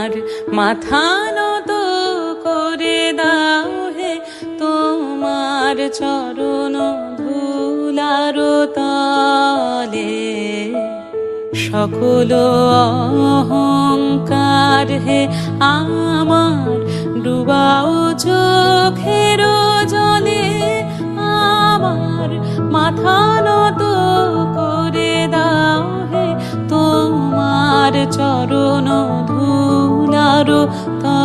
আমার মাথা নত করে দাও হে তোমার চরণ ধুলার তলে। সকল অহংকার হে আমার ডুবাও চোখের জলে। আমার মাথা নত করে দাও হে তোমার চরণ ধুলার তলে।